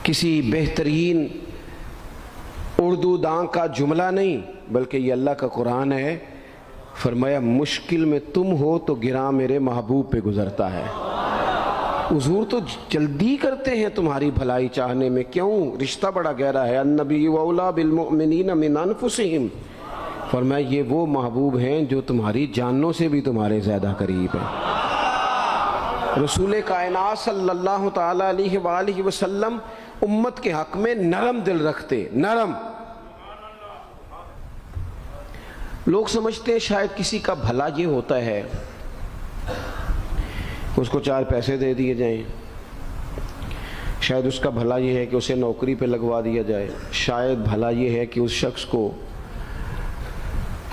کسی بہترین اردو داں کا جملہ نہیں بلکہ یہ اللہ کا قرآن ہے۔ فرمایا مشکل میں تم ہو تو گراں میرے محبوب پہ گزرتا ہے۔ حضور تو جلدی کرتے ہیں تمہاری بھلائی چاہنے میں، کیوں؟ رشتہ بڑا گہرا ہے۔ النبی اولیٰ بالمؤمنین من انفسہم، فرمایا یہ وہ محبوب ہیں جو تمہاری جانوں سے بھی تمہارے زیادہ قریب ہیں۔ رسول کائنات صلی اللہ تعالیٰ علیہ وآلہ وسلم امت کے حق میں نرم دل رکھتے، نرم۔ لوگ سمجھتے ہیں شاید کسی کا بھلا یہ ہوتا ہے کہ اس کو 4 پیسے دے دیے جائیں، شاید اس کا بھلا یہ ہے کہ اسے نوکری پہ لگوا دیا جائے، شاید بھلا یہ ہے کہ اس شخص کو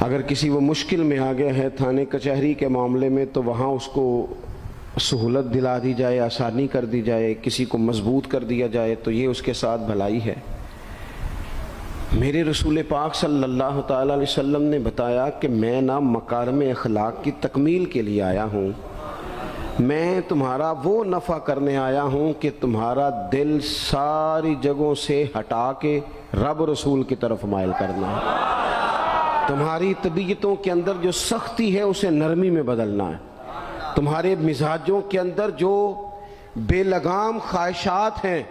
اگر کسی وہ مشکل میں آ گیا ہے تھانے کچہری کے معاملے میں تو وہاں اس کو سہولت دلا دی جائے، آسانی کر دی جائے، کسی کو مضبوط کر دیا جائے، تو یہ اس کے ساتھ بھلائی ہے۔ میرے رسول پاک صلی اللہ تعالیٰ علیہ وسلم نے بتایا کہ میں نہ مکارم اخلاق کی تکمیل کے لیے آیا ہوں، میں تمہارا وہ نفع کرنے آیا ہوں کہ تمہارا دل ساری جگہوں سے ہٹا کے رب رسول کی طرف مائل کرنا ہے، تمہاری طبیعتوں کے اندر جو سختی ہے اسے نرمی میں بدلنا ہے، تمہارے مزاجوں کے اندر جو بے لگام خواہشات ہیں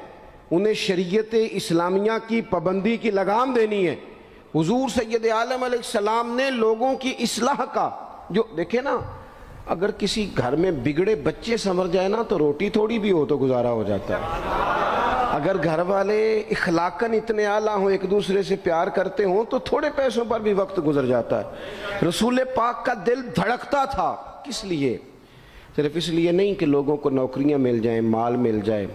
انہیں شریعت اسلامیہ کی پابندی کی لگام دینی ہے۔ حضور سید عالم علیہ السلام نے لوگوں کی اصلاح کا جو دیکھیں نا، اگر کسی گھر میں بگڑے بچے سنور جائے نا تو روٹی تھوڑی بھی ہو تو گزارا ہو جاتا ہے، اگر گھر والے اخلاقاً اتنے اعلیٰ ہوں، ایک دوسرے سے پیار کرتے ہوں تو تھوڑے پیسوں پر بھی وقت گزر جاتا ہے۔ رسول پاک کا دل دھڑکتا تھا، کس لیے؟ صرف اس لیے نہیں کہ لوگوں کو نوکریاں مل جائیں، مال مل جائے،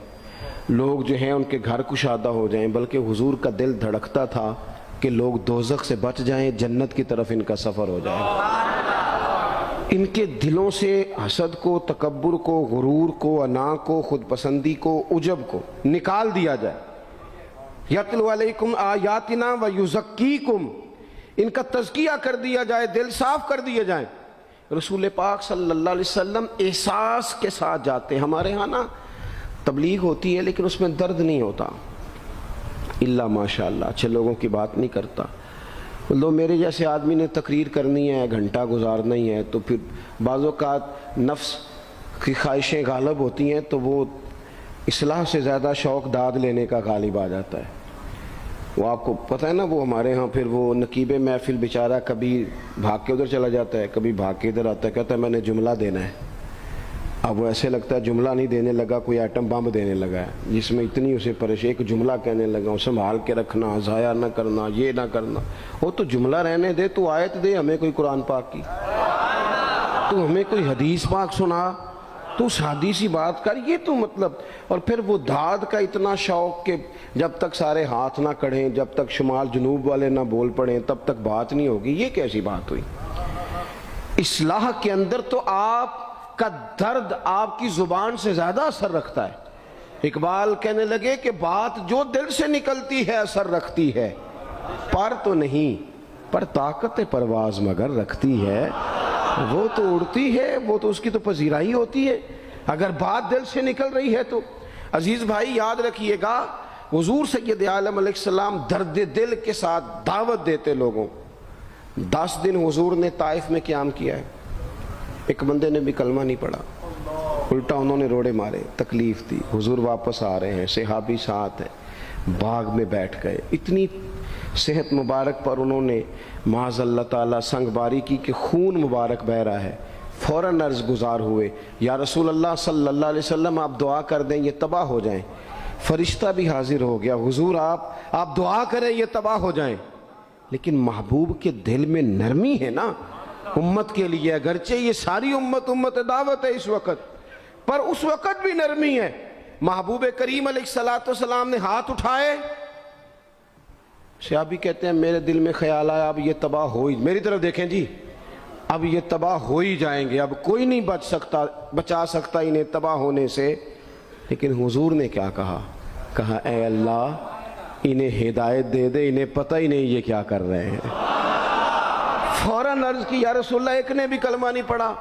لوگ جو ہیں ان کے گھر کشادہ ہو جائیں، بلکہ حضور کا دل دھڑکتا تھا کہ لوگ دوزخ سے بچ جائیں، جنت کی طرف ان کا سفر ہو جائے، ان کے دلوں سے حسد کو، تکبر کو، غرور کو، انا کو، خود پسندی کو، عجب کو نکال دیا جائے۔ یتلو علیکم آیاتنا ویزکیکم، ان کا تزکیہ کر دیا جائے، دل صاف کر دیے جائیں۔ رسول پاک صلی اللہ علیہ وسلم احساس کے ساتھ جاتے ہیں۔ ہمارے ہاں نا تبلیغ ہوتی ہے لیکن اس میں درد نہیں ہوتا، الا ماشاء اللہ، اچھے لوگوں کی بات نہیں کرتا۔ لو میرے جیسے آدمی نے تقریر کرنی ہے، گھنٹہ گزارنا ہی ہے، تو پھر بعض اوقات نفس کی خواہشیں غالب ہوتی ہیں تو وہ اصلاح سے زیادہ شوق داد لینے کا غالب آ جاتا ہے۔ وہ آپ کو پتہ ہے نا، وہ ہمارے ہاں پھر وہ نقیب محفل بیچارہ کبھی بھاگ کے ادھر چلا جاتا ہے، کبھی بھاگ کے ادھر آتا ہے، کہتا ہے میں نے جملہ دینا ہے۔ اب وہ ایسے لگتا ہے جملہ نہیں دینے لگا، کوئی ایٹم بم دینے لگا ہے، جس میں اتنی اسے پریشانی، ایک جملہ کہنے لگا، سنبھال کے رکھنا، ضائع نہ کرنا، یہ نہ کرنا۔ وہ تو جملہ رہنے دے، تو آیت دے ہمیں کوئی قرآن پاک کی، تو ہمیں کوئی حدیث پاک سنا، تو اس حدیثی بات کر، یہ تو مطلب۔ اور پھر وہ داد کا اتنا شوق کہ جب تک سارے ہاتھ نہ کڑھیں، جب تک شمال جنوب والے نہ بول پڑیں تب تک بات نہیں ہوگی۔ یہ کیسی بات ہوئی؟ اصلاح کے اندر تو آپ کا درد آپ کی زبان سے زیادہ اثر رکھتا ہے۔ اقبال کہنے لگے کہ بات جو دل سے نکلتی ہے اثر رکھتی ہے، پر تو نہیں، پر طاقت پرواز مگر رکھتی ہے۔ وہ تو اڑتی ہے، وہ تو اس کی تو پذیرائی ہوتی ہے، اگر بات دل سے نکل رہی ہے تو۔ عزیز بھائی یاد رکھیے گا، حضور سید عالم علیہ السلام درد دل کے ساتھ دعوت دیتے لوگوں۔ 10 دن حضور نے طائف میں قیام کیا ہے، ایک بندے نے بھی کلمہ نہیں پڑھا، الٹا انہوں نے روڑے مارے، تکلیف دی۔ حضور واپس آ رہے ہیں، صحابی ساتھ ہے، باغ میں بیٹھ گئے، اتنی صحت مبارک پر انہوں نے معاذ اللہ تعالیٰ سنگ باری کی کہ خون مبارک بہہ رہا ہے۔ فوراً عرض گزار ہوئے، یا رسول اللہ صلی اللہ علیہ وسلم آپ دعا کر دیں یہ تباہ ہو جائیں۔ فرشتہ بھی حاضر ہو گیا، حضور آپ دعا کریں یہ تباہ ہو جائیں۔ لیکن محبوب کے دل میں نرمی ہے نا امت کے لیے، اگرچہ یہ ساری امت دعوت ہے اس وقت، پر اس وقت بھی نرمی ہے۔ محبوب کریم علیہ السلام نے ہاتھ اٹھائے، صحابی کہتے ہیں میرے دل میں خیال آیا اب یہ تباہ ہو ہی، میری طرف دیکھیں جی، اب یہ تباہ ہو ہی جائیں گے، اب کوئی نہیں بچا سکتا انہیں تباہ ہونے سے۔ لیکن حضور نے کیا کہا اے اللہ انہیں ہدایت دے دے، انہیں پتہ ہی نہیں یہ کیا کر رہے ہیں۔ فوراً عرض کی یا رسول اللہ ایک نے بھی کلمہ نہیں پڑھا،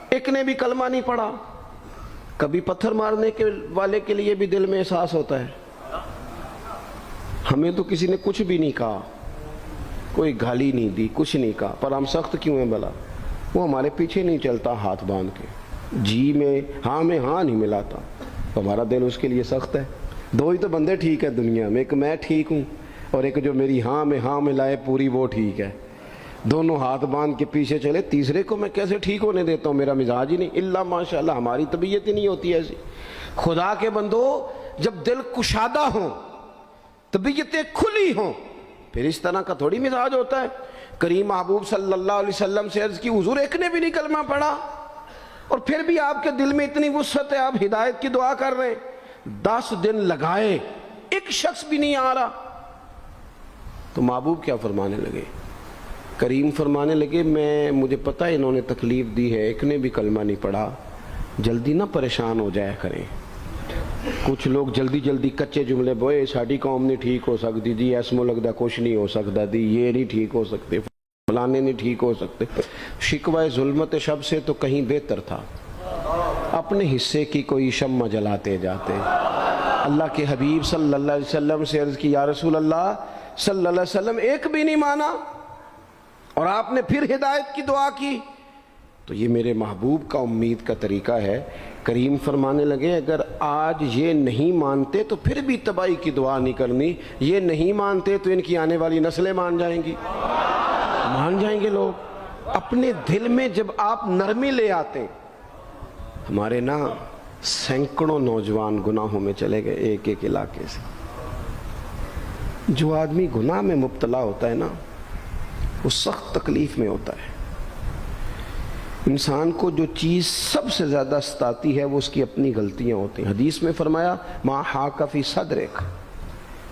ایک نے بھی کلمہ نہیں پڑھا۔ کبھی پتھر مارنے کے والے کے لیے بھی دل میں احساس ہوتا ہے، ہمیں تو کسی نے کچھ بھی نہیں کہا, کوئی گالی نہیں دی, کچھ نہیں کہا, پر ہم سخت کیوں ہیں بھلا؟ وہ ہمارے پیچھے نہیں چلتا ہاتھ باندھ کے, جی میں ہاں نہیں ملاتا, تو ہمارا دل اس کے لیے سخت ہے. دو ہی تو بندے ٹھیک ہے دنیا میں, ایک میں ٹھیک ہوں اور ایک جو میری ہاں میں ہاں ملائے پوری وہ ٹھیک ہے. دونوں ہاتھ باندھ کے پیچھے چلے, تیسرے کو میں کیسے ٹھیک ہونے دیتا ہوں؟ میرا مزاج ہی نہیں. اللہ ماشاء اللہ ہماری طبیعت ہی نہیں ہوتی ایسی. خدا کے بندو, جب دل کشادہ ہوں, طبیعتیں کھلی ہوں, پھر اس طرح کا تھوڑی مزاج ہوتا ہے. کریم محبوب صلی اللہ علیہ وسلم سے عرض کی, حضور ایک نے بھی نہیں کلمہ پڑھا اور پھر بھی آپ کے دل میں اتنی وسعت ہے, آپ ہدایت کی دعا کر رہے ہیں. 10 دن لگائے, ایک شخص بھی نہیں آ رہا. تو محبوب کیا فرمانے لگے؟ کریم فرمانے لگے, مجھے پتہ ہے انہوں نے تکلیف دی ہے, ایک نے بھی کلمہ نہیں پڑھا, جلدی نہ پریشان ہو جایا کریں. کچھ لوگ جلدی کچے جملے بوئے, ساڈی قوم نہیں ٹھیک ہو سکتی جی, ایسمو لگتا کچھ نہیں ہو سکتا دی, یہ نہیں ٹھیک ہو سکتے, فلانے نہیں ٹھیک ہو سکتے. شکوہ ظلمت شب سے تو کہیں بہتر تھا, اپنے حصے کی کوئی شمع جلاتے جاتے. اللہ کے حبیب صلی اللہ علیہ وسلم سے عرض کی, یا رسول اللہ صلی اللہ علیہ وسلم ایک بھی نہیں مانا اور آپ نے پھر ہدایت کی دعا کی. تو یہ میرے محبوب کا امید کا طریقہ ہے. کریم فرمانے لگے, اگر آج یہ نہیں مانتے تو پھر بھی تباہی کی دعا نہیں کرنی, یہ نہیں مانتے تو ان کی آنے والی نسلیں مان جائیں گی, مان جائیں گے لوگ. اپنے دل میں جب آپ نرمی لے آتے, ہمارے نا سینکڑوں نوجوان گناہوں میں چلے گئے ایک ایک علاقے سے. جو آدمی گناہ میں مبتلا ہوتا ہے نا, وہ سخت تکلیف میں ہوتا ہے. انسان کو جو چیز سب سے زیادہ ستاتی ہے وہ اس کی اپنی غلطیاں ہوتی ہیں. حدیث میں فرمایا, ما حاک فی صدرک,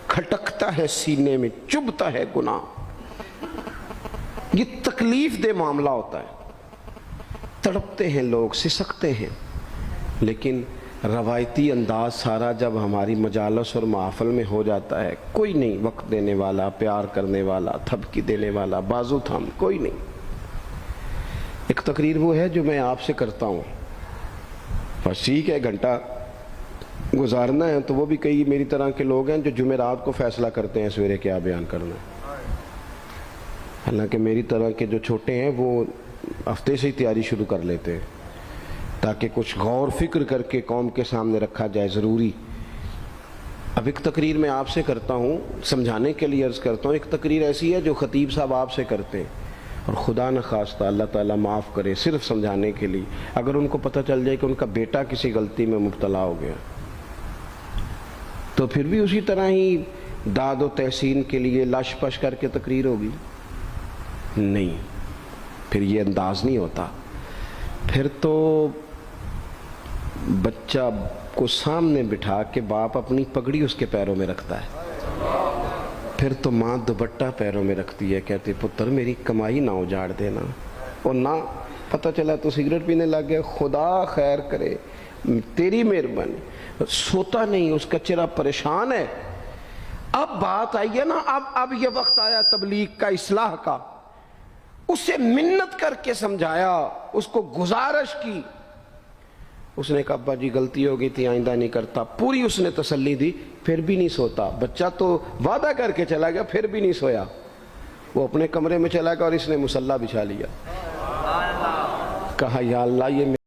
کھٹکتا ہے سینے میں, چبھتا ہے گناہ. یہ تکلیف دہ معاملہ ہوتا ہے, تڑپتے ہیں لوگ, سسکتے ہیں. لیکن روایتی انداز سارا جب ہماری مجالس اور محافل میں ہو جاتا ہے, کوئی نہیں وقت دینے والا, پیار کرنے والا, تھپکی دینے والا, بازو تھام, کوئی نہیں. ایک تقریر وہ ہے جو میں آپ سے کرتا ہوں, بس ٹھیک ہے گھنٹہ گزارنا ہے, تو وہ بھی کئی میری طرح کے لوگ ہیں جو جمعرات کو فیصلہ کرتے ہیں سویرے کیا بیان کرنا ہے. حالانکہ میری طرح کے جو چھوٹے ہیں وہ ہفتے سے ہی تیاری شروع کر لیتے ہیں تاکہ کچھ غور فکر کر کے قوم کے سامنے رکھا جائے, ضروری. اب ایک تقریر میں آپ سے کرتا ہوں, سمجھانے کے لیے عرض کرتا ہوں. ایک تقریر ایسی ہے جو خطیب صاحب آپ سے کرتے ہیں, اور خدا نہ خواستہ اللہ تعالیٰ معاف کرے, صرف سمجھانے کے لیے, اگر ان کو پتہ چل جائے کہ ان کا بیٹا کسی غلطی میں مبتلا ہو گیا, تو پھر بھی اسی طرح ہی داد و تحسین کے لیے لش پش کر کے تقریر ہوگی؟ نہیں, پھر یہ انداز نہیں ہوتا. پھر تو بچہ کو سامنے بٹھا کے باپ اپنی پگڑی اس کے پیروں میں رکھتا ہے, پھر تو ماں دوپٹہ پیروں میں رکھتی ہے, کہتی پتر میری کمائی نہ اجاڑ دینا, اور نہ پتہ چلا تو سگریٹ پینے لگ گیا, خدا خیر کرے, تیری مہربانی. سوتا نہیں, اس کا چہرہ پریشان ہے. اب بات آئی ہے نا, اب یہ وقت آیا تبلیغ کا, اصلاح کا. اسے منت کر کے سمجھایا, اس کو گزارش کی. اس نے کہا ابا جی غلطی ہو گئی تھی, آئندہ نہیں کرتا. پوری اس نے تسلی دی, پھر بھی نہیں سوتا. بچہ تو وعدہ کر کے چلا گیا, پھر بھی نہیں سویا. وہ اپنے کمرے میں چلا گیا اور اس نے مصلی بچھا لیا. کہا یا اللہ یہ